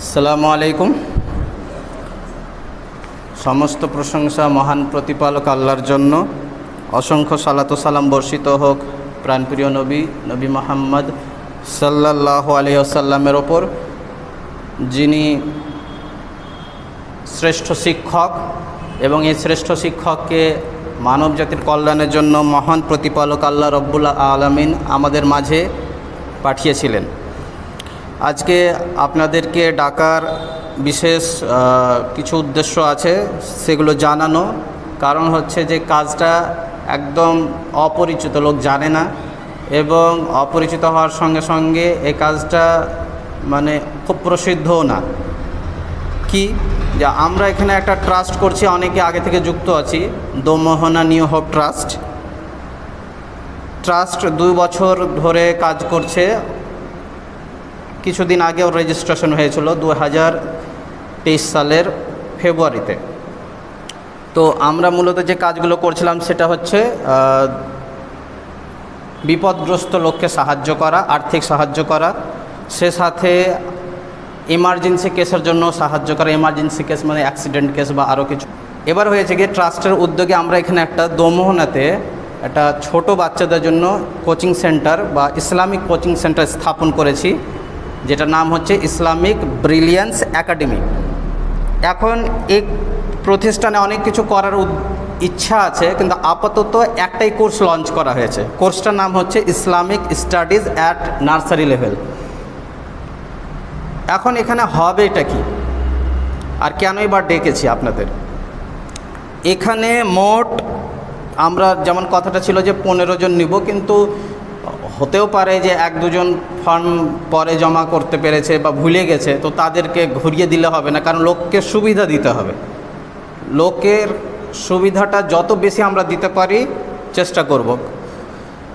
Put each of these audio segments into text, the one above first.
আসসালামু আলাইকুম। সমস্ত প্রশংসা মহান প্রতিপালক আল্লাহর জন্য। অসংখ্য সালাত ও সালাম বর্ষিত হোক প্রাণপ্রিয় নবী মুহাম্মদ সাল্লাল্লাহু আলাইহি ওয়াসাল্লামের ওপর, যিনি শ্রেষ্ঠ শিক্ষক এবং এই শ্রেষ্ঠ শিক্ষককে মানব জাতির কল্যাণের জন্য মহান প্রতিপালক আল্লাহ রব্বুল আলামিন আমাদের মাঝে পাঠিয়েছিলেন। আজকে আপনাদেরকে ডাকার বিশেষ কিছু উদ্দেশ্য আছে, সেগুলো জানানো। কারণ হচ্ছে যে কাজটা একদম অপরিচিত, লোক জানে না, এবং অপরিচিত হওয়ার সঙ্গে সঙ্গে এই কাজটা মানে খুব প্রসিদ্ধও না। কি যে আমরা এখানে একটা ট্রাস্ট করছি, অনেকে আগে থেকে যুক্ত আছি, দোমোহনা নিউ হোপ ট্রাস্ট 2 বছর ধরে কাজ করছে। কিছুদিন আগেও রেজিস্ট্রেশন হয়েছিল 2023 সালের ফেব্রুয়ারিতে। তো আমরা মূলত যে কাজগুলো করছিলাম সেটা হচ্ছে বিপদগ্রস্ত লোককে সাহায্য করা, আর্থিক সাহায্য করা, সে সাথে এমার্জেন্সি কেসের জন্য সাহায্য করা। এমার্জেন্সি কেস মানে অ্যাক্সিডেন্ট কেস বা আরও কিছু। এবার হয়েছে কি, ট্রাস্টের উদ্যোগে আমরা এখানে একটা দোমোহনাতে একটা ছোট বাচ্চাদের জন্য কোচিং সেন্টার বা ইসলামিক কোচিং সেন্টার স্থাপন করেছি, যেটার নাম হচ্ছে ইসলামিক ব্রিলিয়ান্স একাডেমি। এখন এই প্রতিষ্ঠানে অনেক কিছু করার ইচ্ছা আছে, কিন্তু আপাতত একটাই কোর্স লঞ্চ করা হয়েছে। কোর্সটার নাম হচ্ছে Islamic studies at nursery level. এখন এখানে হবে এটা কি আর কেনই বা ডেকেছি আপনাদের? এখানে মোট আমরা যেমন কথাটা ছিল যে 15 জন নিব, কিন্তু হতেও পারে যে 1-2 জন ফর্ম পরে জমা করতে পেরেছে বা ভুলে গেছে, তো তাদেরকে ঘুরিয়ে দিলে হবে না, কারণ লোককে সুবিধা দিতে হবে। লোকের সুবিধাটা যত বেশি আমরা দিতে পারি চেষ্টা করব।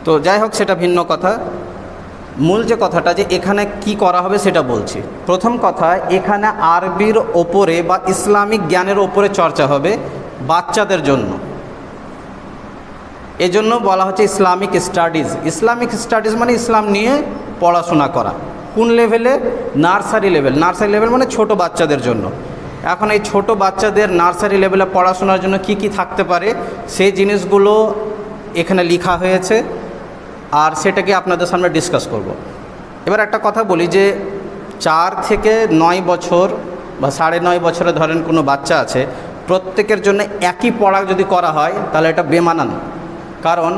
তো যাই হোক, সেটা ভিন্ন কথা। মূল যে কথাটা যে এখানে কি করা হবে সেটা বলছি। প্রথম কথা, এখানে আরবির ওপরে বা ইসলামিক জ্ঞানের ওপরে চর্চা হবে বাচ্চাদের জন্য। এজন্য বলা হচ্ছে ইসলামিক স্টাডিজ। ইসলামিক স্টাডিজ মানে ইসলাম নিয়ে পড়াশোনা করা। কোন লেভেলে? Nursery level. নার্সারি লেভেল মানে ছোট বাচ্চাদের জন্য। এখন এই ছোট বাচ্চাদের নার্সারি লেভেলে পড়াশোনার জন্য কি কি থাকতে পারে সেই জিনিসগুলো এখানে লেখা হয়েছে, আর সেটাকে আপনাদের সামনে ডিসকাস করব। এবার একটা কথা বলি যে 4 থেকে 9 বছর বা 9.5 বছরে ধরেন কোনো বাচ্চা আছে, প্রত্যেকের জন্য একই পড়া যদি করা হয় তাহলে এটা বেমানান। কারণ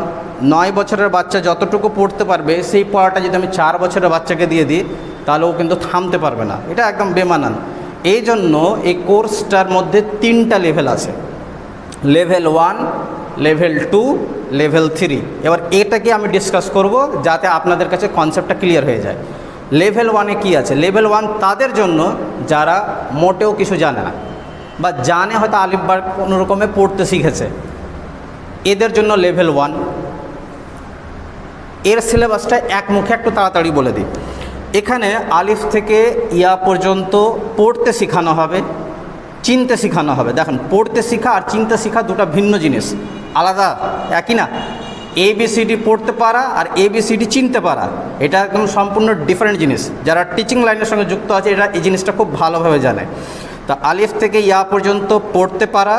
9 বছরের বাচ্চা যতটুকু পড়তে পারবে সেই পড়াটা যদি আমি 4 বছরের বাচ্চাকে দিয়ে দিই তাহলে ও কিন্তু থামতে পারবে না, এটা একদম বেমানান। এই জন্য এই কোর্সটার মধ্যে 3টা লেভেল আছে, লেভেল 1, লেভেল 2, লেভেল 3। এবার এটাকে আমি ডিসকাস করব যাতে আপনাদের কাছে কনসেপ্টটা ক্লিয়ার হয়ে যায়। লেভেল 1-এ কী আছে? লেভেল 1 তাদের জন্য যারা মোটেও কিছু জানে না বা জানে হয়তো আলিফ বার কোনো রকমে পড়তে শিখেছে, এদের জন্য লেভেল 1। এর সিলেবাসটা এক মুখে একটু তাড়াতাড়ি বলে দিই। এখানে আলিফ থেকে ইয়া পর্যন্ত পড়তে শেখানো হবে, চিনতে শেখানো হবে। দেখেন, পড়তে শেখা আর চিনতে শেখা দুটো ভিন্ন জিনিস, আলাদা, একই না। ABCD পড়তে পারা আর ABCD চিনতে পারা, এটা একদম সম্পূর্ণ ডিফারেন্ট জিনিস। যারা টিচিং লাইনের সঙ্গে যুক্ত আছে এরা এই জিনিসটা খুব ভালোভাবে জানে। তা আলিফ থেকে ইয়া পর্যন্ত পড়তে পারা,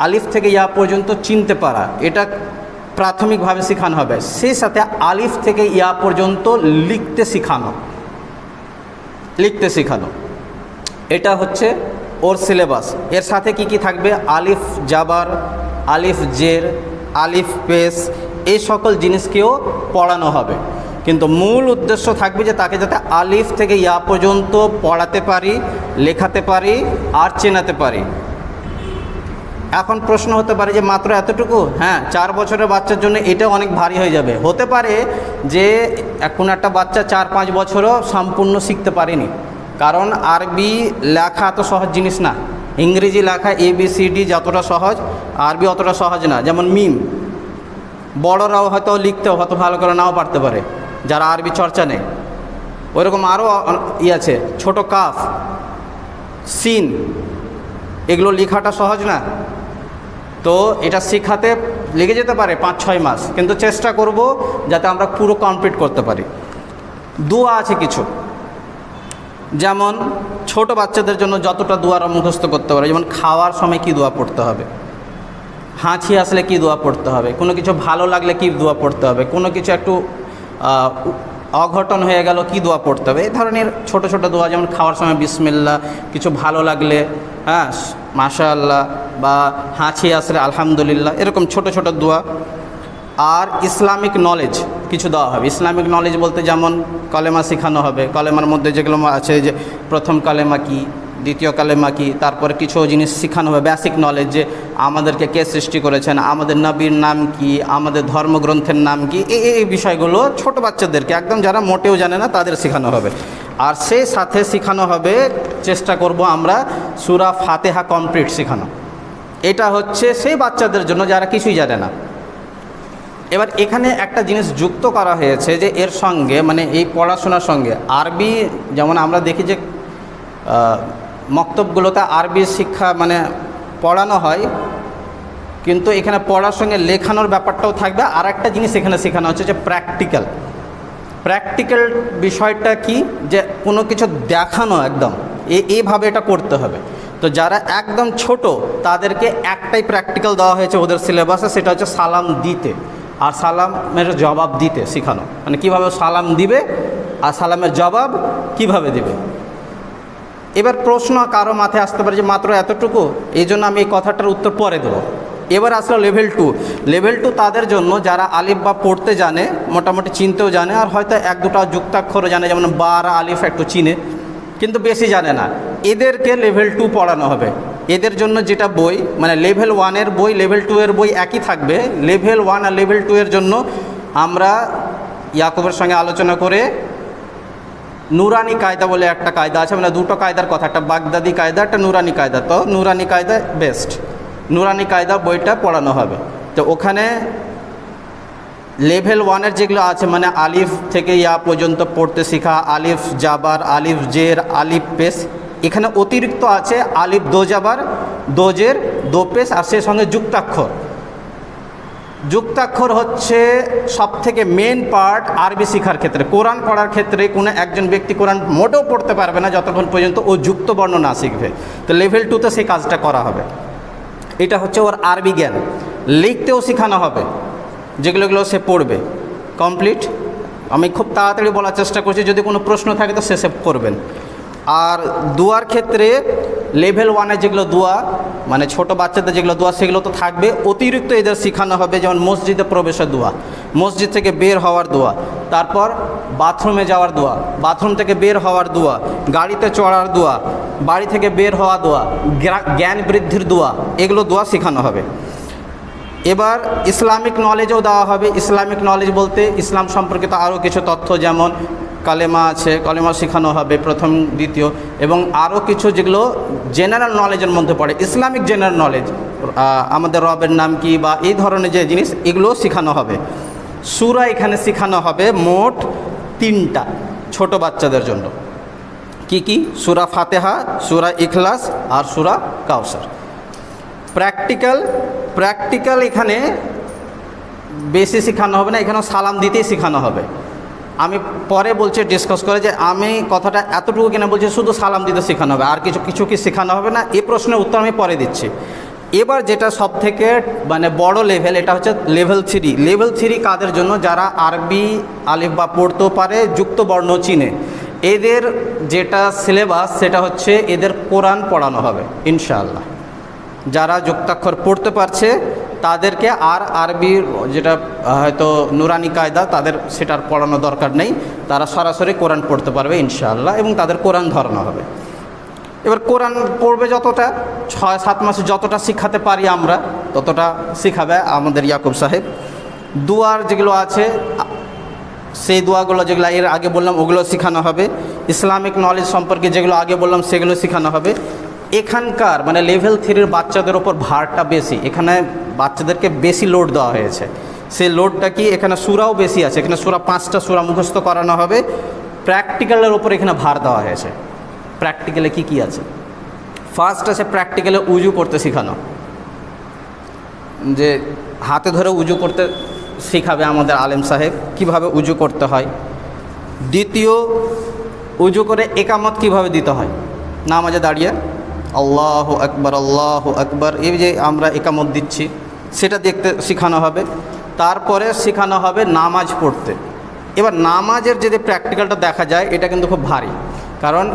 আলিফ থেকে ইয়া পর্যন্ত চিনতে পারা, এটা প্রাথমিকভাবে শেখানো হবে। সেই সাথে আলিফ থেকে ইয়া পর্যন্ত লিখতে শেখানো, এটা হচ্ছে ওর সিলেবাস। এর সাথে কি কি থাকবে? আলিফ জাবার, আলিফ জের, আলিফ পেশ, এই সকল জিনিসকেও পড়ানো হবে। কিন্তু মূল উদ্দেশ্য থাকবে যে তাকে যাতে আলিফ থেকে ইয়া পর্যন্ত পড়াতে পারি, লেখাতে পারি আর চেনাতে পারি। এখন প্রশ্ন হতে পারে যে মাত্র এতটুকু? হ্যাঁ, 4 বছরের বাচ্চার জন্য এটা অনেক ভারী হয়ে যাবে। হতে পারে যে কোনো একটা বাচ্চা 4-5 বছরও সম্পূর্ণ শিখতে পারেনি, কারণ আরবি লেখা এত সহজ জিনিস না। ইংরেজি লেখা ABCD যতটা সহজ, আরবি অতটা সহজ না। যেমন মিম, বড়রাও হয়তো লিখতেও হয়তো ভালো করে নাও পারতে পারে যারা আরবি চর্চা নেই। ওইরকম আরও আছে, ছোট কাফ, সিন, এগুলো লেখাটা সহজ না। তো এটা শেখাতে লেগে যেতে পারে 5-6 মাস, কিন্তু চেষ্টা করব যাতে আমরা পুরো কমপ্লিট করতে পারি। দোয়া আছে কিছু, যেমন ছোট বাচ্চাদের জন্য যতটা দোয়ারা মুখস্থ করতে পারে, যেমন খাওয়ার সময় কী দোয়া পড়তে হবে, হাঁচি আসলে কী দোয়া পড়তে হবে, কোনো কিছু ভালো লাগলে কী দোয়া পড়তে হবে, কোনো কিছু একটু অঘটন হয়ে গেল কী দোয়া পড়তে হবে, এই ধরনের ছোট ছোট দোয়া। যেমন খাওয়ার সময় বিসমিল্লাহ, কিছু ভালো লাগলে হ্যাঁ মাশাআল্লাহ, বা হাঁচি আসলে আলহামদুলিল্লাহ, এরকম ছোট ছোট দোয়া। আর ইসলামিক নলেজ কিছু দেওয়া হবে। ইসলামিক নলেজ বলতে যেমন কলেমা শেখানো হবে, কলেমার মধ্যে যেগুলো আছে যে প্রথম কালেমা কি, দ্বিতীয় কালেমা কি, তারপরে কিছু জিনিস শেখানো হবে বেসিক নলেজ, যে আমাদেরকে কে সৃষ্টি করেছেন, আমাদের নবীর নাম কি, আমাদের ধর্মগ্রন্থের নাম কি, এই বিষয়গুলো ছোট বাচ্চাদেরকে একদম যারা মোটেও জানে না তাদের শেখানো হবে। আর সেই সাথে শেখানো হবে, চেষ্টা করব আমরা সূরা ফাতিহা কমপ্লিট শেখানো। এটা হচ্ছে সেই বাচ্চাদের জন্য যারা কিছুই জানে না। এবার এখানে একটা জিনিস যুক্ত করা হয়েছে যে এর সঙ্গে মানে এই পড়াশোনার সঙ্গে আরবি, যেমন আমরা দেখি যে মক্তবগুলোতে আরবি শিক্ষা মানে পড়ানো হয়, কিন্তু এখানে পড়ার সঙ্গে লেখানোর ব্যাপারটাও থাকবে। আর একটা জিনিস এখানে শেখানো হচ্ছে যে প্র্যাকটিক্যাল বিষয়টা কি, যে কোনো কিছু দেখানো একদম এইভাবে এটা করতে হবে। তো যারা একদম ছোট তাদেরকে একটাই প্র্যাকটিক্যাল দেওয়া হয়েছে ওদের সিলেবাসে, সেটা হচ্ছে সালাম দিতে আর সালামের জবাব দিতে শেখানো, মানে কিভাবে সালাম দিবে আর সালামের জবাব কিভাবে দিবে। এবার প্রশ্ন কারো মাথায় আসতে পারে যে মাত্র এতটুকু, এই জন্য আমি এই কথাটার উত্তর পরে দেবো। এবার আসলো লেভেল টু তাদের জন্য যারা আলিফ বা পড়তে জানে, মোটামুটি চিনতেও জানে, আর হয়তো এক দুটা যুক্তাক্ষরও জানে, যেমন বা আর আলিফ একটু চিনে কিন্তু বেশি জানে না, এদেরকে লেভেল 2 পড়ানো হবে। এদের জন্য যেটা বই মানে লেভেল 1-এর বই, লেভেল 2-এর বই একই থাকবে। লেভেল 1 আর লেভেল 2 এর জন্য আমরা ইয়াকুবের সঙ্গে আলোচনা করে নুরানি কায়দা বলে একটা কায়দা আছে, মানে দুটো কায়দার কথা, একটা বাগদাদি কায়দা, একটা নুরানি কায়দা। তো নুরানি কায়দা বেস্ট, নুরানি কায়দা বইটা পড়ানো হবে। তো ওখানে লেভেল 1-এর যেগুলো আছে মানে আলিফ থেকে ইয়া পর্যন্ত পড়তে শেখা, আলিফ জাবার, আলিফ জের, আলিফ পেশ, এখানে অতিরিক্ত আছে আলিফ দো জাবার, দো জের, দো পেশ, আর সে সঙ্গে যুক্তাক্ষর হচ্ছে সবথেকে মেন পার্ট আরবি শেখার ক্ষেত্রে। কোরআন পড়ার ক্ষেত্রে কোনো একজন ব্যক্তি কোরআন মোটেও পড়তে পারবে না যতক্ষণ পর্যন্ত ও যুক্ত বর্ণ না শিখবে। তো লেভেল 2-তে সেই কাজটা করা হবে। এটা হচ্ছে ওর আরবি জ্ঞান। লিখতেও শেখানো হবে, যেগুলোগুলো সে পড়বে কমপ্লিট। আমি খুব তাড়াতাড়ি বলার চেষ্টা করছি, যদি কোনো প্রশ্ন থাকে তো শেষে করবেন। আর দোয়ার ক্ষেত্রে লেভেল 1-এ যেগুলো দোয়া মানে ছোট বাচ্চাদের যেগুলো দোয়া সেগুলো তো থাকবে, অতিরিক্ত এদের শেখানো হবে। যেমন মসজিদে প্রবেশের দোয়া, মসজিদ থেকে বের হওয়ার দোয়া, তারপর বাথরুমে যাওয়ার দোয়া, বাথরুম থেকে বের হওয়ার দোয়া, গাড়িতে চড়ার দোয়া, বাড়ি থেকে বের হওয়া দোয়া, জ্ঞান বৃদ্ধির দোয়া, এগুলো দোয়া শেখানো হবে। এবার ইসলামিক নলেজও দেওয়া হবে। ইসলামিক নলেজ বলতে ইসলাম সম্পর্কিত আরও কিছু তথ্য, যেমন কালেমা আছে, কালেমা শেখানো হবে প্রথম দ্বিতীয়, এবং আরও কিছু যেগুলো জেনারেল নলেজের মধ্যে পড়ে, ইসলামিক জেনারেল নলেজ, আমাদের রবের নাম কি বা এই ধরনের যে জিনিস, এগুলো শেখানো হবে। সূরা এখানে শেখানো হবে মোট 3টা ছোট বাচ্চাদের জন্য। কি কি? সূরা ফাতিহা, সূরা ইখলাস আর সূরা কাউসার। প্র্যাকটিক্যাল এখানে বেশি শেখানো হবে না, এখানেও সালাম দিতেই শেখানো হবে। আমি পরে বলছি ডিসকাস করে যে আমি কথাটা এতটুকু কিনা বলছি শুধু সালাম দিতে শেখানো হবে, আর কিছু কি শেখানো হবে না, এই প্রশ্নের উত্তর আমি পরে দিচ্ছি। এবার যেটা সবথেকে মানে বড় লেভেল, এটা হচ্ছে লেভেল 3। লেভেল 3 কাদের জন্য? যারা আরবি আলিফ বা পড়তেও পারে, যুক্ত বর্ণ চিনে। এদের যেটা সিলেবাস সেটা হচ্ছে এদের কোরআন পড়ানো হবে ইনশাআল্লাহ। যারা যুক্তাক্ষর পড়তে পারছে তাদেরকে আর আরবির যেটা হয়তো নুরানি কায়দা তাদের সেটার পড়ানো দরকার নেই, তারা সরাসরি কোরআন পড়তে পারবে ইনশাআল্লাহ, এবং তাদের কোরআন ধরানো হবে। এবার কোরআন পড়বে যতটা, 6-7 মাসে যতটা শিখাতে পারি আমরা ততটা শিখাবে আমাদের ইয়াকুব সাহেব। দুয়ার যেগুলো আছে সেই দোয়াগুলো যেগুলো এর আগে বললাম ওগুলো শেখানো হবে। ইসলামিক নলেজ সম্পর্কে যেগুলো আগে বললাম সেগুলো শেখানো হবে। এখানকার মানে লেভেল 3-এর বাচ্চাদের ওপর ভারটা বেশি, এখানে বাচ্চাদেরকে বেশি লোড দেওয়া হয়েছে। সেই লোডটা কি, এখানে সূরাও বেশি আছে, এখানে সূরা 5টা সূরা মুখস্থ করানো হবে। প্র্যাকটিক্যালের ওপর এখানে ভার দেওয়া হয়েছে। প্র্যাকটিক্যালে কি কি আছে? ফার্স্ট আছে প্র্যাকটিক্যালে উজু করতে শেখানো, যে হাতে ধরে উজু করতে শেখাবে আমাদের আলেম সাহেব, কিভাবে উজু করতে হয়। দ্বিতীয় উজু করে একামত কিভাবে দিতে হয় নামাজে দাঁড়িয়ে, আল্লাহু আকবার আল্লাহু আকবার, এই যে আমরা একামত দিচ্ছি সেটা দেখতে শেখানো হবে। তারপরে শেখানো হবে নামাজ পড়তে। এবার নামাজের যদি প্র্যাকটিক্যালটা দেখা যায় এটা কিন্তু খুব ভারী, কারণ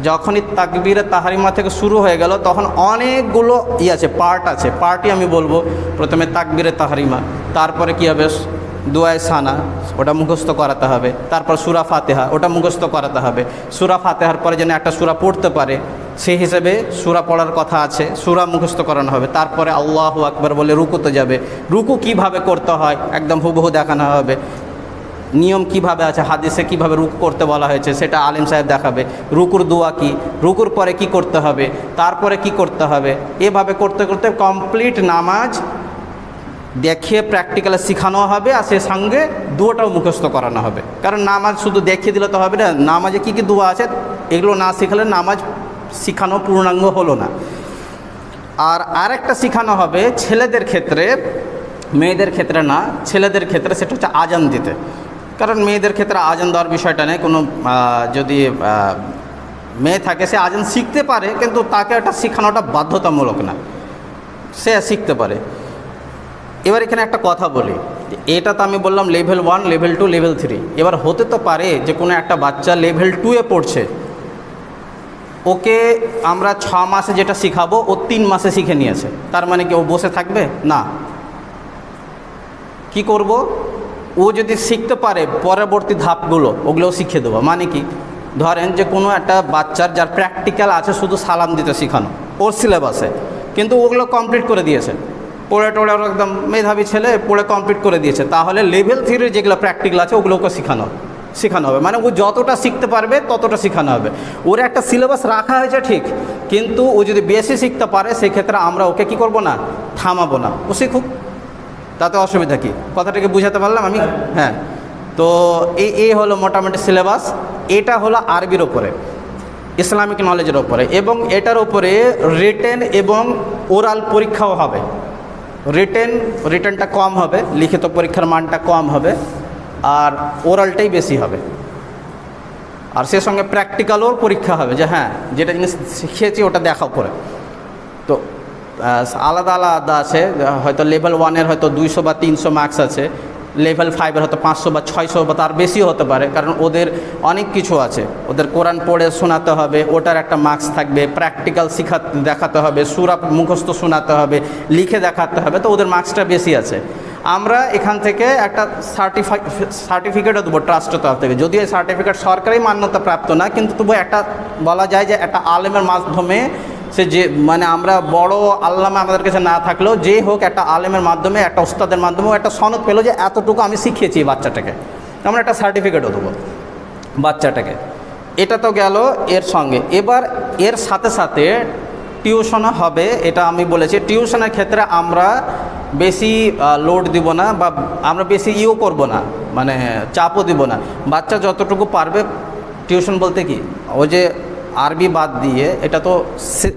যখনই তাকবীরে তাহরিমা থেকে শুরু হয়ে গেল তখন অনেকগুলো আছে, পার্টই আমি বলবো। প্রথমে তাকবীরে তাহরিমা, তারপরে কী হবে দুয়ায়ে সানা, ওটা মুখস্থ করাতে হবে। তারপর সূরা ফাতিহা, ওটা মুখস্থ করাতে হবে। সূরা ফাতিহার পরে যেন একটা সূরা পড়তে পারে সেই হিসেবে সূরা পড়ার কথা আছে, সূরা মুখস্থ করানো হবে। তারপরে আল্লাহু আকবার বলে রুকুতে যাবে, রুকু কিভাবে করতে হয় একদম হুবহু দেখানো হবে। নিয়ম কিভাবে আছে, হাদিসে কিভাবে রুকু করতে বলা হয়েছে সেটা আলিম সাহেব দেখাবে। রুকুর দোয়া কি, রুকুর পরে কি করতে হবে, তারপরে কি করতে হবে, এভাবে করতে করতে কমপ্লিট নামাজ দেখিয়ে প্র্যাকটিক্যালে শেখানো হবে। আর সে সঙ্গে দোয়াটাও মুখস্থ করানো হবে, কারণ নামাজ শুধু দেখিয়ে দিলে তো হবে না, নামাজে কী কী দোয়া আছে এগুলো না শেখালে নামাজ শেখানো পূর্ণাঙ্গ হলো না। আর আরেকটা শেখানো হবে ছেলেদের ক্ষেত্রে, মেয়েদের ক্ষেত্রে না, ছেলেদের ক্ষেত্রে, সেটা হচ্ছে আজান দিতে। কারণ মেয়েদের ক্ষেত্রে আজান দেওয়ার বিষয়টা নেই, কোনো যদি মেয়ে থাকে সে আজান শিখতে পারে, কিন্তু তাকে এটা শেখানোটা বাধ্যতামূলক না, সে শিখতে পারে। এবার এখানে একটা কথা বলি, এটা তো আমি বললাম লেভেল 1, লেভেল 2, লেভেল 3। এবার হতে তো পারে যে কোনো একটা বাচ্চা লেভেল 2-এ পড়ছে, ওকে আমরা 6 মাসে যেটা শিখাবো ও 3 মাসে শিখে নিয়েছে, তার মানে কি ও বসে থাকবে না? কি করব, ও যদি শিখতে পারে পরবর্তী ধাপগুলো ওগুলোও শিখিয়ে দেবো। মানে কি, ধরেন যে কোনো একটা বাচ্চার যার প্র্যাকটিক্যাল আছে শুধু সালাম দিতে শেখানো ওর সিলেবাসে, কিন্তু ওগুলো কমপ্লিট করে দিয়েছে, পড়ে টোড়ে ওর একদম মেধাবী ছেলে, পড়ে কমপ্লিট করে দিয়েছে, তাহলে লেভেল 3-এর যেগুলো প্র্যাকটিক্যাল আছে ওগুলোকে শেখানো হবে। মানে ও যতটা শিখতে পারবে ততটা শেখানো হবে। ওর একটা সিলেবাস রাখা হয়েছে ঠিক, কিন্তু ও যদি বেশি শিখতে পারে সেক্ষেত্রে আমরা ওকে কি করব না, থামাবো না, ও শিখুক, তাতে অসুবিধা কী? কথাটাকে বুঝাতে পারলাম আমি? হ্যাঁ। তো এই হলো মোটামুটি সিলেবাস। এটা হলো আরবির ওপরে, ইসলামিক নলেজের ওপরে, এবং এটার ওপরে রিটেন এবং ওরাল পরীক্ষাও হবে। রিটেনটা কম হবে, লিখিত পরীক্ষার মানটা কম হবে, আর ওরালটাই বেশি হবে। আর সে সঙ্গে প্র্যাকটিক্যালও পরীক্ষা হবে, যে হ্যাঁ যেটা জিনিস শিখিয়েছি ওটা দেখাও করে। তো আলাদা আলাদা আছে, হয়তো লেভেল 1-এর হয়তো 200 বা 300 মার্কস আছে, লেভেল 5-এর হয়তো 500 বা 600 বা তার বেশিও হতে পারে, কারণ ওদের অনেক কিছু আছে। ওদের কোরআন পড়ে শোনাতে হবে, ওটার একটা মার্কস থাকবে, প্র্যাকটিক্যাল দেখাতে হবে, সূরা মুখস্থ শোনাতে হবে, লিখে দেখাতে হবে, তো ওদের মার্কসটা বেশি আছে। আমরা এখান থেকে একটা সার্টিফিকেটও দেবো ট্রাস্টের তরফ থেকে, যদিও এই সার্টিফিকেট সরকারি মান্যতা প্রাপ্ত না, কিন্তু তবু একটা বলা যায় যে একটা আলেমের মাধ্যমে, সে যে মানে আমরা বড় আল্লামা আমাদের কাছে না থাকলেও যে হোক, একটা আলেমের মাধ্যমে, একটা উস্তাদের মাধ্যমে একটা সনদ পেলো যে এতটুকু আমি শিখিয়েছি বাচ্চাটাকে, আমরা একটা সার্টিফিকেটও দেবো বাচ্চাটাকে। এটা তো গেল এর সঙ্গে। এবার এর সাথে সাথে টিউশনও হবে, এটা আমি বলেছি। টিউশনের ক্ষেত্রে আমরা বেশি লোড দিব না, বা আমরা বেশি করব না, মানে চাপও দিব না। বাচ্চা যতটুকু পারবে, টিউশন বলতে কি, ও যে আরবি বাদ দিয়ে এটা তো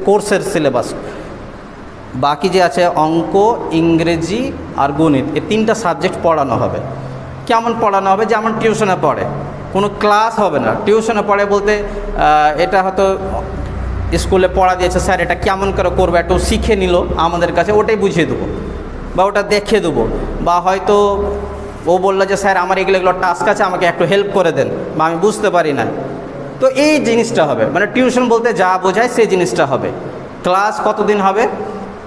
কোর্সের সিলেবাস, বাকি যে আছে অঙ্ক, ইংরেজি আর গণিত, এই 3টা সাবজেক্ট পড়ানো হবে। কেমন পড়ানো হবে? যেমন টিউশনে পড়ে, কোনো ক্লাস হবে না। টিউশনে পড়ে বলতে এটা হয়তো স্কুলে পড়া দিয়েছে স্যার, এটা কেমন করে করবে একটু শিখে নিল আমাদের কাছে, ওটাই বুঝিয়ে দেবো বা ওটা দেখিয়ে দেবো। বা হয়তো ও বললো যে স্যার আমার এগুলো টাস্ক আছে, আমাকে একটু হেল্প করে দেন, বা আমি বুঝতে পারি না, তো এই জিনিসটা হবে। মানে টিউশন বলতে যা বোঝায় সেই জিনিসটা হবে। ক্লাস কতদিন হবে?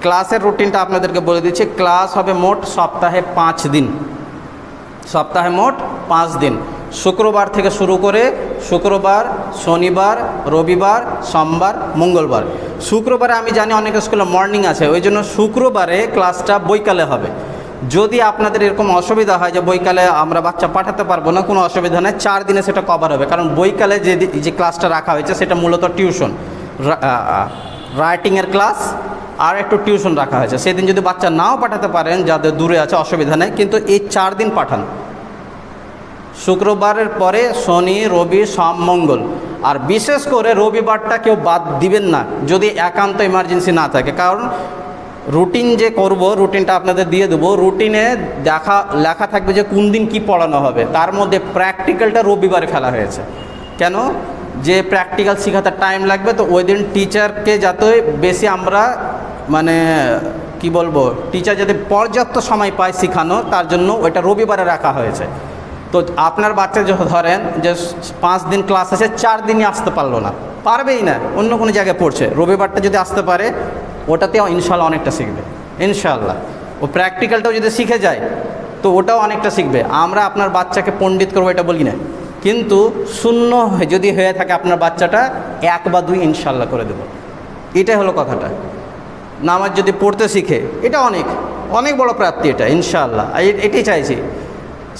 ক্লাসের রুটিনটা আপনাদেরকে বলে দিচ্ছি। ক্লাস হবে মোট সপ্তাহে 5 দিন, সপ্তাহে মোট 5 দিন। শুক্রবার থেকে শুরু করে শুক্রবার, শনিবার, রবিবার, সোমবার, মঙ্গলবার। শুক্রবারে আমি জানি অনেক স্কুলে মর্নিং আছে, ওই জন্য শুক্রবারে ক্লাসটা বৈকালে হবে। যদি আপনাদের এরকম অসুবিধা হয় যে বৈকালে আমরা বাচ্চা পাঠাতে পারবো না, কোনো অসুবিধা নেই, 4 দিনে সেটা কভার হবে। কারণ বৈকালে যে ক্লাসটা রাখা হয়েছে সেটা মূলত টিউশন, রাইটিংয়ের ক্লাস আর একটু টিউশন রাখা হয়েছে। সেদিন যদি বাচ্চা নাও পাঠাতে পারেন, যাদের দূরে আছে অসুবিধা নেই, কিন্তু এই 4 দিন পাঠান। শুক্রবারের পরে শনি, রবি, সোম, মঙ্গল। আর বিশেষ করে রবিবারটা কেউ বাদ দিবেন না যদি একান্ত ইমার্জেন্সি না থাকে, কারণ রুটিন যে করব, রুটিনটা আপনাদের দিয়ে দেবো। রুটিনে লেখা থাকবে যে কোন দিন কি পড়ানো হবে, তার মধ্যে প্র্যাকটিক্যালটা রবিবারে ফেলা হয়েছে। কেন? যে প্র্যাকটিক্যাল শেখাতে টাইম লাগবে, তো ওই দিন টিচারকে যাতে বেশি আমরা মানে কি বলবো, টিচার যাতে পর্যাপ্ত সময় পায় শেখানো, তার জন্য ওইটা রবিবারে রাখা হয়েছে। তো আপনার বাচ্চা যখন ধরেন যে 5 দিন ক্লাস আছে, 4 দিনই আসতে পারলো না, পারবেই না, অন্য কোনো জায়গায় পড়ছে, রবিবারটা যদি আসতে পারে ওটাতেও ইনশাল্লাহ অনেকটা শিখবে ইনশাল্লাহ। ও প্র্যাকটিক্যালটাও যদি শিখে যায় তো ওটাও অনেকটা শিখবে। আমরা আপনার বাচ্চাকে পণ্ডিত করবো এটা বলি না, কিন্তু শূন্য যদি হয়ে থাকে আপনার বাচ্চাটা 1 বা 2 ইনশাল্লাহ করে দেবো, এটাই হলো কথাটা। নামাজ যদি পড়তে শিখে এটা অনেক অনেক বড় প্রাপ্তি, এটা ইনশাআল্লাহ এটাই চাইছি,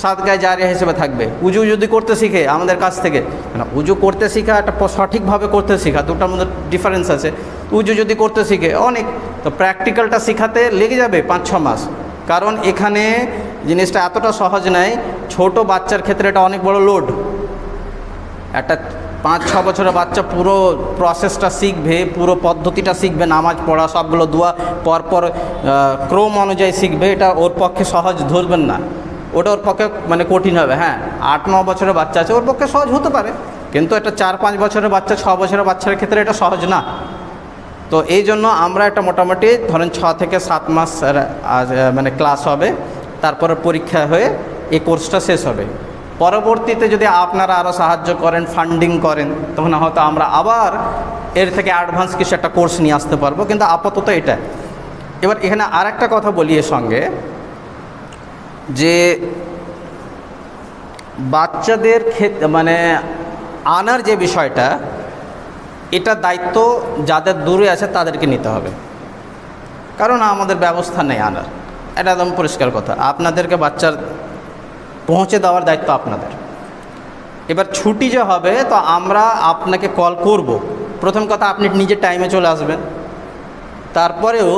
সাদকায়ে জারিয়া হিসেবে থাকবে। উজু যদি করতে শিখে আমাদের কাছ থেকে, না উজু করতে শেখা একটা সঠিকভাবে করতে শেখা, দুটার মধ্যে ডিফারেন্স আছে। উজু যদি করতে শিখে অনেক, তো প্র্যাকটিক্যালটা শেখাতে লেগে যাবে 5-6 মাস, কারণ এখানে জিনিসটা এতটা সহজ নয়। ছোট বাচ্চার ক্ষেত্রে এটা অনেক বড় লোড। একটা 5-6 বছরের বাচ্চা পুরো প্রসেসটা শিখবে, পুরো পদ্ধতিটা শিখবে, নামাজ পড়া সবগুলো দোয়া পরপর ক্রম অনুযায়ী শিখবে, এটা ওর পক্ষে সহজ ধরবেন না, ওটা ওর পক্ষে মানে কঠিন হবে। হ্যাঁ 8-9 বছরের বাচ্চা আছে, ওর পক্ষে সহজ হতে পারে, কিন্তু এটা 4-5 বছরের বাচ্চা, 6 বছরের বাচ্চার ক্ষেত্রে এটা সহজ না। তো এই জন্য আমরা এটা মোটামুটি ধরেন 6 থেকে 7 মাস মানে ক্লাস হবে, তারপরে পরীক্ষা হয়ে এই কোর্সটা শেষ হবে। পরবর্তীতে যদি আপনারা আরও সাহায্য করেন, ফান্ডিং করেন, তখন হয়তো আমরা আবার এর থেকে অ্যাডভান্স কিছু একটা কোর্স নিয়ে আসতে পারবো, কিন্তু আপাতত এটা। এবার এখানে আর একটা কথা বলি এর সঙ্গে, যে বাচ্চাদের ক্ষেত্রে মানে আনার যে বিষয়টা, এটা দায়িত্ব যাদের দূরে আছে তাদেরকে নিতে হবে, কারণ আমাদের ব্যবস্থা নেই আনার, এটা একদম পরিষ্কার কথা। আপনাদেরকে বাচ্চার পৌঁছে দেওয়ার দায়িত্ব আপনাদের। এবার ছুটি যে হবে, তো আমরা আপনাকে কল করব। প্রথম কথা, আপনি নিজের টাইমে চলে আসবেন। তারপরেও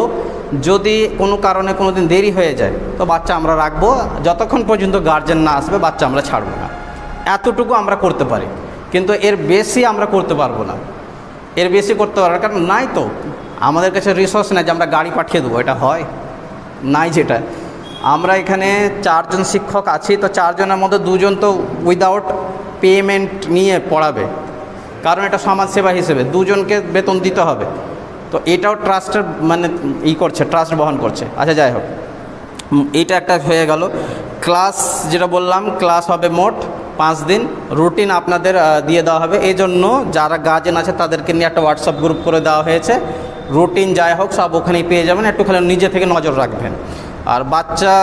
যদি কোনো কারণে কোনো দিন দেরি হয়ে যায়, তো বাচ্চা আমরা রাখবো, যতক্ষণ পর্যন্ত গার্জেন না আসবে বাচ্চা আমরা ছাড়বো না। এতটুকু আমরা করতে পারি, কিন্তু এর বেশি আমরা করতে পারবো না। এর বেশি করতে পারবো না, কারণ নাই তো আমাদের কাছে রিসোর্স নেই যে আমরা গাড়ি পাঠিয়ে দেবো, এটা হয় নাই। যেটা আমরা এখানে 4 জন শিক্ষক আছি, তো 4 জনের মধ্যে 2 জন তো উইদাউট পেমেন্ট নিয়ে পড়াবে, কারণ এটা সমাজসেবা হিসেবে 2 জনকে বেতন দিতে হবে। তো এটাও ট্রাস্টের মানে করছে, ট্রাস্ট বহন করছে। আচ্ছা যাই হোক, এইটা একটা হয়ে গেল। ক্লাস যেটা বললাম, ক্লাস হবে মোট 5 দিন, রুটিন আপনাদের দিয়ে দেওয়া হবে। এই জন্য যারা গার্জেন আছে তাদেরকে নিয়ে একটা হোয়াটসঅ্যাপ গ্রুপ করে দেওয়া হয়েছে। রুটিন যাই হোক সব ওখানেই পেয়ে যাবেন, একটু খালি নিজে থেকে নজর রাখবেন। আর বাচ্চা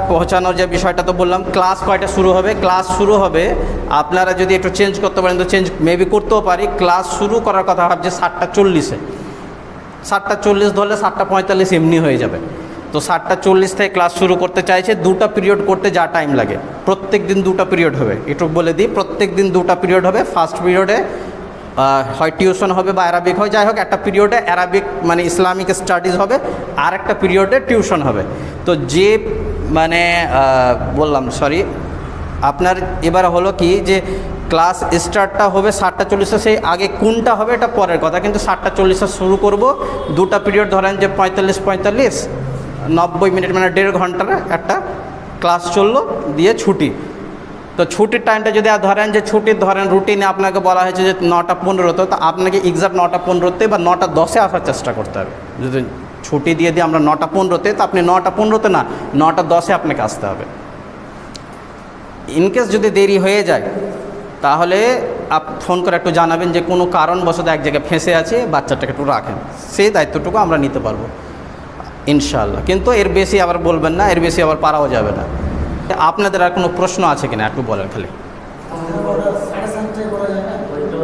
পৌঁছানোর যে বিষয়টা তো বললাম, ক্লাস কয়টা শুরু হবে, ক্লাস শুরু হবে, আপনারা যদি একটু চেঞ্জ করতে পারেন তো চেঞ্জ মেবি করতেও পারি। ক্লাস শুরু করার কথা ভাবছে 7:40-এ, 7:40 ধরলে 7:45 এমনি হয়ে যাবে। তো 7:40 থেকে ক্লাস শুরু করতে চাইছে। 2টা পিরিয়ড করতে যা টাইম লাগে, প্রত্যেক দিন 2টা পিরিয়ড হবে, একটু বলে দিই, প্রত্যেক দিন 2টা পিরিয়ড হবে। ফার্স্ট পিরিয়ডে হয় টিউশন হবে বা অ্যারাবিক হয়, যাই হোক একটা পিরিয়ডে অ্যারাবিক মানে ইসলামিক স্টাডিজ হবে, আর একটা পিরিয়ডে টিউশন হবে। তো যে মানে বললাম সরি, আপনার এবার হলো কি যে ক্লাস স্টার্টটা হবে 7:40, সেই আগে কোনটা হবে এটা পরের কথা, কিন্তু 7:40 শুরু করব। 2টা পিরিয়ড ধরেন যে 45 90 মিনিট, মানে 1.5 ঘন্টার একটা ক্লাস চললো, দিয়ে ছুটি। তো ছুটির টাইমটা যদি ধরেন যে ছুটির ধরেন রুটিনে আপনাকে বলা হয়েছে যে 9:15, তো আপনাকে এক্সাক্ট 9:15 বা 9:10 আসার চেষ্টা করতে হবে। যদি ছুটি দিয়ে দিই আমরা 9:15, তো আপনি 9:15 না 9:10 আপনাকে আসতে হবে। ইনকেস যদি দেরি হয়ে যায় তাহলে ফোন করে একটু জানাবেন যে কোনো কারণবশত এক জায়গায় ফেঁসে আছে, বাচ্চাটাকে একটু রাখেন, সেই দায়িত্বটুকু আমরা নিতে পারবো ইনশাআল্লাহ। কিন্তু এর বেশি আবার বলবেন না, এর বেশি আবার পারাও যাবে না। আপনাদের আর কোনো প্রশ্ন আছে কিনা একটু বলেন খালি।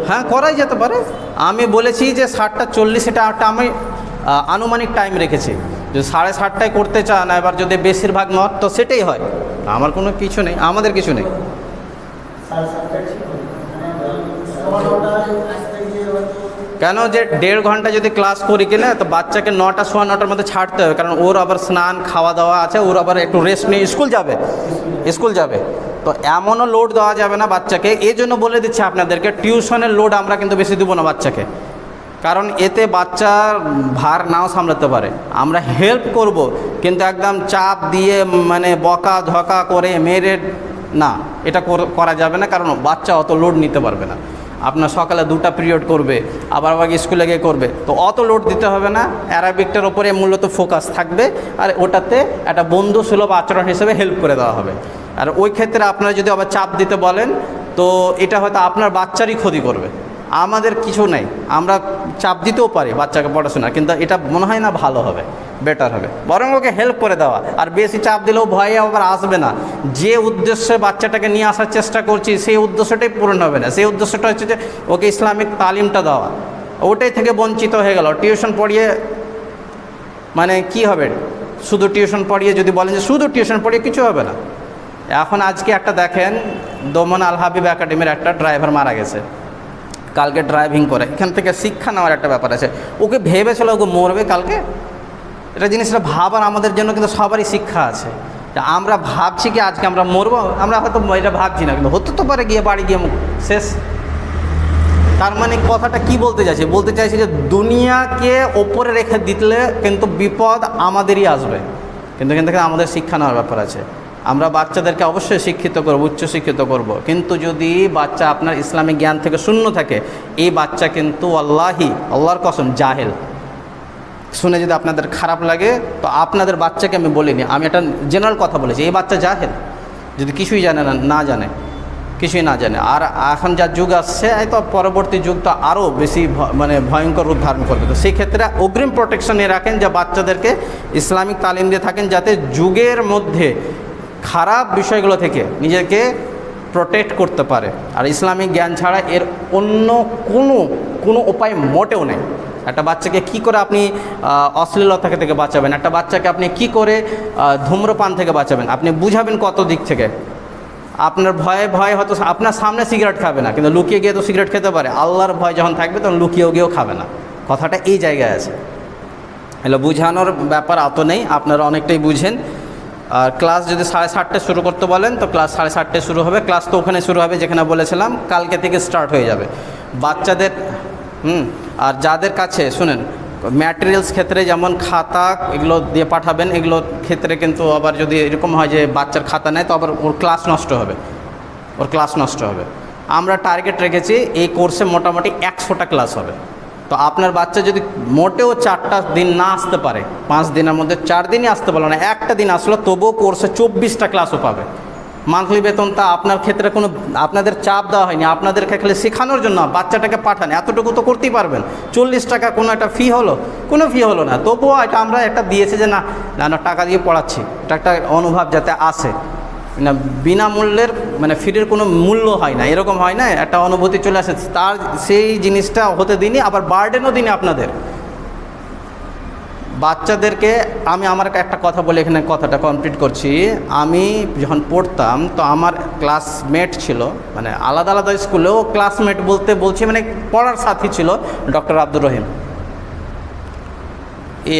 হ্যাঁ করাই যেতে পারে। আমি বলেছি যে 7:40, এটা একটা আমি আনুমানিক টাইম রেখেছি। যদি 7:30টায় করতে চান, এবার যদি বেশিরভাগ মত তো সেটাই হয়, আমার কোনো কিছু নেই, আমাদের কিছু নেই। কেন যে 1.5 ঘন্টা যদি ক্লাস করি কিনা, তো বাচ্চাকে 9টা সোয়া 9টার মধ্যে ছাড়তে হবে, কারণ ওর আবার স্নান খাওয়া দাওয়া আছে, ওর আবার একটু রেস্ট নিয়ে স্কুল যাবে। তো এমনও লোড দেওয়া যাবে না বাচ্চাকে। এই জন্য বলে দিচ্ছি আপনাদেরকে, টিউশনের লোড আমরা কিন্তু বেশি দেবো না বাচ্চাকে, কারণ এতে বাচ্চার ভার নাও সামলাতে পারে। আমরা হেল্প করব, কিন্তু একদম চাপ দিয়ে মানে বকা ঝকা করে মেরে না, এটা করা যাবে না, কারণ বাচ্চা অত লোড নিতে পারবে না। আপনার সকালে 2টা পিরিয়ড করবে, আবার স্কুলে গিয়ে করবে, তো অত লোড দিতে হবে না। অ্যারাবিকটার ওপরে মূলত ফোকাস থাকবে, আর ওটাতে একটা বন্ধু সুলভ আচরণ হিসেবে হেল্প করে দেওয়া হবে। আর ওই ক্ষেত্রে আপনারা যদি আবার চাপ দিতে বলেন, তো এটা হয়তো আপনার বাচ্চারই ক্ষতি করবে। আমাদের কিছু নেই, আমরা চাপ দিতেও পারি বাচ্চাকে পড়াশোনা, কিন্তু এটা মনে হয় না ভালো হবে, বেটার হবে বরং ওকে হেল্প করে দেওয়া। আর বেশি চাপ দিলেও ভয়ে আবার আসবে না। যে উদ্দেশ্যে বাচ্চাটাকে নিয়ে আসার চেষ্টা করছি সেই উদ্দেশ্যটাই পূরণ হবে না। সেই উদ্দেশ্যটা হচ্ছে যে ওকে ইসলামিক তালিমটা দেওয়া, ওটাই থেকে বঞ্চিত হয়ে গেল। টিউশন পড়িয়ে মানে কি হবে? শুধু টিউশন পড়িয়ে যদি বলেন যে শুধু টিউশন পড়িয়ে কিছু হবে না। এখন আজকে একটা দেখেন, দমন আল হাবিব একাডেমির একটা ড্রাইভার মারা গেছে, কালকে ড্রাইভিং করে। এখান থেকে শিক্ষা নেওয়ার একটা ব্যাপার আছে। ওকে ভেবেছিল ওকে মরবে কালকে, এটা জিনিসটা ভাবার আমাদের জন্য কিন্তু সবারই শিক্ষা আছে। আমরা ভাবছি কি আজকে আমরা মরবো, আমরা হয়তো এটা ভাবছি না, কিন্তু হতে তো পারে গিয়ে বাড়ি গিয়ে শেষ। তার মানে কথাটা কি বলতে চাইছি? বলতে চাইছি যে দুনিয়াকে ওপরে রেখে দিলে কিন্তু বিপদ আমাদেরই আসবে, কিন্তু এখান থেকে আমাদের শিক্ষা নেওয়ার ব্যাপার আছে। আমরা বাচ্চাদেরকে অবশ্যই শিক্ষিত করব, উচ্চশিক্ষিত করব, কিন্তু যদি বাচ্চা আপনার ইসলামিক জ্ঞান থেকে শূন্য থাকে, এই বাচ্চা কিন্তু আল্লাহর কসম জাহেল। শুনে যদি আপনাদের খারাপ লাগে, তো আপনাদের বাচ্চাকে আমি বলিনি, আমি একটা জেনারেল কথা বলেছি, এই বাচ্চা জাহেল, যদি কিছুই জানে না জানে, কিছুই না জানে। আর এখন যা যুগ আসছে, এই তো পরবর্তী যুগ তো আরও বেশি মানে ভয়ঙ্কর রূপ ধারণ করবে। তো সেই ক্ষেত্রে অগ্রিম প্রোটেকশন নিয়ে রাখেন, যে বাচ্চাদেরকে ইসলামিক তালিম দিয়ে থাকেন, যাতে যুগের মধ্যে খারাপ বিষয়গুলো থেকে নিজেকে প্রোটেক্ট করতে পারে। আর ইসলামিক জ্ঞান ছাড়া এর অন্য কোনো উপায় মোটেও নেই। একটা বাচ্চাকে কি করে আপনি অশ্লীলতা থেকে বাঁচাবেন, একটা বাচ্চাকে আপনি কি করে ধূম্রপান থেকে বাঁচাবেন, আপনি বুঝাবেন কত দিক থেকে। আপনার ভয়ে হয়তো আপনার সামনে সিগারেট খাবে না, কিন্তু লুকিয়ে গিয়ে তো সিগারেট খেতে পারে। আল্লাহর ভয় যখন থাকবে তখন লুকিয়েও গিয়েও খাবে না। কথাটা এই জায়গায় আছে। এগুলো বুঝানোর ব্যাপার অত নেই, আপনারা অনেকটাই বুঝেন। আর ক্লাস যদি 7:30 শুরু করতে বলেন, তো ক্লাস 7:30 শুরু হবে। ক্লাস তো ওখানে শুরু হবে যেখানে বলেছিলাম, কালকে থেকে স্টার্ট হয়ে যাবে বাচ্চাদের। আর যাদের কাছে শুনেন, ম্যাটেরিয়ালস ক্ষেত্রে যেমন খাতা এগুলো দিয়ে পাঠাবেন, এগুলোর ক্ষেত্রে কিন্তু আবার যদি এরকম হয় যে বাচ্চার খাতা নেয়, তো আবার ওর ক্লাস নষ্ট হবে। আমরা টার্গেট রেখেছি এই কোর্সে মোটামুটি 100টা ক্লাস হবে। তো আপনার বাচ্চা যদি মোটেও 4টা দিন না আসতে পারে, 5 দিনের মধ্যে 4 দিনই আসতে পারলো না, একটা দিন আসলো, তবুও কোর্সে 24টা ক্লাসও পাবে। মান্থলি বেতনটা আপনার ক্ষেত্রে কোনো আপনাদের চাপ দেওয়া হয়নি, আপনাদেরকে খালি শেখানোর জন্য বাচ্চাটাকে পাঠান, এতটুকু তো করতেই পারবেন। 40 টাকা কোনো একটা ফি হলো? কোনো ফি হলো না, তবুও এটা আমরা একটা দিয়েছি যে না টাকা দিয়ে পড়াচ্ছি, এটা একটা অনুভব যাতে আসে না। বিনামূল্যের মানে ফিরের কোনো মূল্য হয় না, এরকম হয় না, একটা অনুভূতি চলে আসে। তার সেই জিনিসটা হতে দিনই, আবার বার্ডেনও দিনই আপনাদের বাচ্চাদেরকে। আমি আমার একটা কথা বলে এখানে কথাটা কমপ্লিট করছি। আমি যখন পড়তাম, তো আমার ক্লাসমেট ছিল, মানে আলাদা আলাদা স্কুলেও ক্লাসমেট বলছি মানে পড়ার সাথী ছিল ডক্টর আব্দুর রহিম।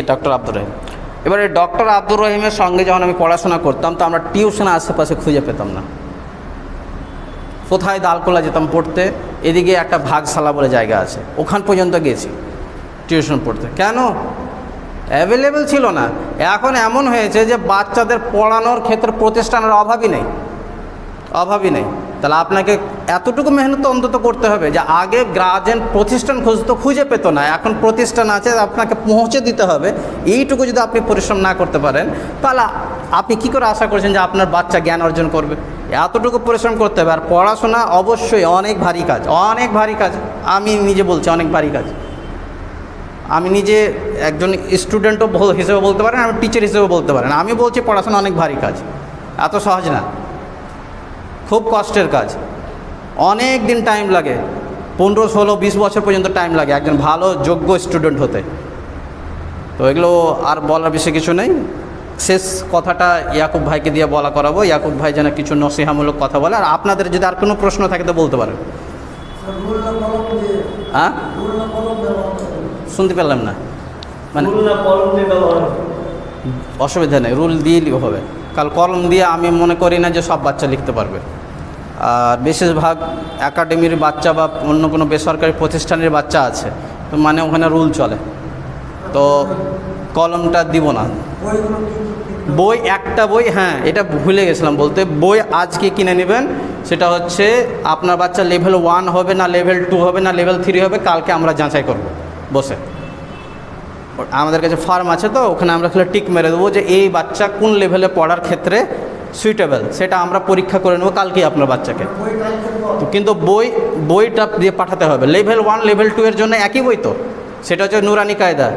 ডক্টর আব্দুর রহিম। এবারে ডক্টর আব্দুর রহিমের সঙ্গে যখন আমি পড়াশোনা করতাম, তো আমরা টিউশন আশেপাশে খুঁজে পেতাম না। কোথায় দালকোলা যেতাম পড়তে, এদিকে একটা ভাগশালা বলে জায়গা আছে, ওখান পর্যন্ত গেছি টিউশন পড়তে। কেন? অ্যাভেলেবেল ছিল না। এখন এমন হয়েছে যে বাচ্চাদের পড়ানোর ক্ষেত্রে প্রতিষ্ঠানের অভাবই নেই। তাহলে আপনাকে এতটুকু মেহনত অন্তত করতে হবে যে আগে গার্জেন প্রতিষ্ঠান খুঁজে পেত না, এখন প্রতিষ্ঠান আছে, আপনাকে পৌঁছে দিতে হবে। এইটুকু যদি আপনি পরিশ্রম না করতে পারেন, তাহলে আপনি কি করে আশা করছেন যে আপনার বাচ্চা জ্ঞান অর্জন করবে? এতটুকু পরিশ্রম করতে হবে। আর পড়াশোনা অবশ্যই অনেক ভারী কাজ। আমি নিজে বলছি, অনেক ভারী কাজ। আমি নিজে একজন স্টুডেন্টও হিসেবে বলতে পারেন, আমি টিচার হিসেবে বলতে পারেন। আমি বলছি পড়াশোনা অনেক ভারী কাজ, এত সহজ না, খুব কষ্টের কাজ। অনেক দিন টাইম লাগে, 15, 16, 20 বছর পর্যন্ত টাইম লাগে একজন ভালো যোগ্য স্টুডেন্ট হতে। তো এগুলো আর বলার বিষয় কিছু নেই। শেষ কথাটা ইয়াকুব ভাইকে দিয়ে করাবো। ইয়াকুব ভাই যেন কিছু নসিহামূলক কথা বলে। আর আপনাদের যদি আর কোনো প্রশ্ন থাকে তো বলতে পারেন। হ্যাঁ, শুনতে পেলাম না। মানে অসুবিধা নেই, রুল দিয়ে হবে। কাল কলম দিয়ে আমি মনে করি না যে সব বাচ্চা লিখতে পারবে। আর বেশিরভাগ একাডেমির বাচ্চা বা অন্য কোনো বেসরকারি প্রতিষ্ঠানের বাচ্চা আছে, তো মানে ওখানে রুল চলে, তো কলমটা দিব না। বই, একটা বই, হ্যাঁ এটা ভুলে গেছিলাম বলতে, বই আজকে কিনে নেবেন, সেটা হচ্ছে আপনার বাচ্চা লেভেল 1 হবে না লেভেল 2 হবে না লেভেল 3 হবে, কালকে আমরা যাচাই করব বসে। আমাদের কাছে ফার্ম আছে, তো ওখানে আমরা খালি টিক মেরে দেবো যে এই বাচ্চা কোন লেভেলে পড়ার ক্ষেত্রে সুইটেবল, সেটা আমরা পরীক্ষা করে নেবো কালকেই আপনার বাচ্চাকে। তো কিন্তু বইটা দিয়ে পাঠাতে হবে। লেভেল 1 লেভেল 2 এর জন্য একই বই, তো সেটা হচ্ছে নুরানি কায়দা।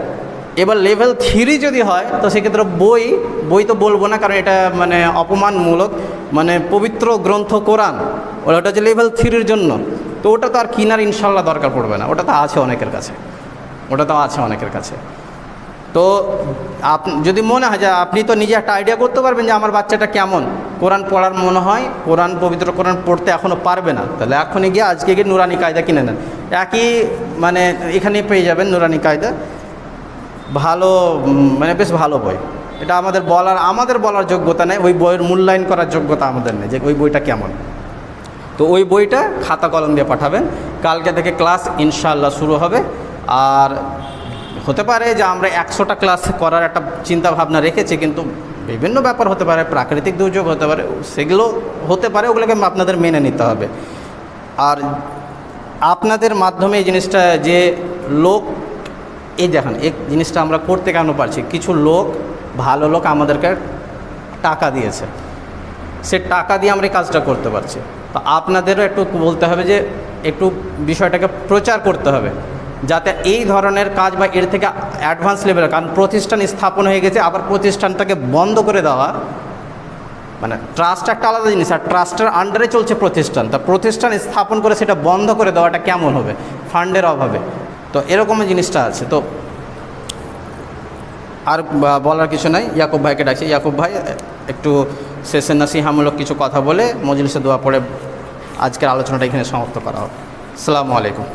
এবার লেভেল 3 যদি হয় তো সেক্ষেত্রে বই তো বলবো না, কারণ এটা মানে অপমানমূলক, মানে পবিত্র গ্রন্থ কোরআন, ওটা হচ্ছে লেভেল 3-র জন্য। তো ওটা তো আর কিনার ইনশাল্লাহ দরকার পড়বে না, ওটা তো আছে অনেকের কাছে। তো যদি মনে হয় যে আপনি তো নিজে একটা আইডিয়া করতে পারবেন যে আমার বাচ্চাটা কেমন কোরআন পড়ার মনে হয়, পবিত্র কোরআন পড়তে এখনও পারবে না, তাহলে এখনই গিয়ে আজকে গিয়ে নুরানি কায়দা কিনে নেন। একই মানে এখানেই পেয়ে যাবেন নুরানি কায়দা, ভালো মানে বেশ ভালো বই। এটা আমাদের বলার যোগ্যতা নেই, ওই বইয়ের মূল্যায়ন করার যোগ্যতা আমাদের নেই যে ওই বইটা কেমন। তো ওই বইটা খাতা কলম দিয়ে পাঠাবেন। কালকে থেকে ক্লাস ইনশাআল্লাহ শুরু হবে। আর হতে পারে যে আমরা 100টা ক্লাস করার একটা চিন্তা ভাবনা রেখেছি, কিন্তু বিভিন্ন ব্যাপার হতে পারে, প্রাকৃতিক দুর্যোগ হতে পারে, সেগুলো হতে পারে, ওগুলোকে আপনাদের মেনে নিতে হবে। আর আপনাদের মাধ্যমে এই জিনিসটা যে লোক, এই দেখেন এই জিনিসটা আমরা করতে কেন পারছি, কিছু লোক, ভালো লোক আমাদেরকে টাকা দিয়েছে, সে টাকা দিয়ে আমরা এই কাজটা করতে পারছি। তো আপনাদেরও একটু বলতে হবে যে একটু বিষয়টাকে প্রচার করতে হবে, যাতে এই ধরনের কাজ বা এর থেকে অ্যাডভান্স লেভেলে, কারণ প্রতিষ্ঠান স্থাপন হয়ে গেছে, আবার প্রতিষ্ঠানটাকে বন্ধ করে দেওয়া, মানে ট্রাস্ট একটা আলাদা জিনিস, আর ট্রাস্টের আন্ডারে চলছে প্রতিষ্ঠান, তা প্রতিষ্ঠান স্থাপন করে সেটা বন্ধ করে দেওয়াটা কেমন হবে ফান্ডের অভাবে। তো এরকম জিনিসটা আছে। তো আর বলার কিছু নাই, ইয়াকুব ভাইকে ডাকছি। ইয়াকুব ভাই একটু শেষে নসিহামূলক কিছু কথা বলে মজলিসে দোয়া পড়ে আজকের আলোচনাটা এখানে সমাপ্ত করা হবে। আসসালামু আলাইকুম।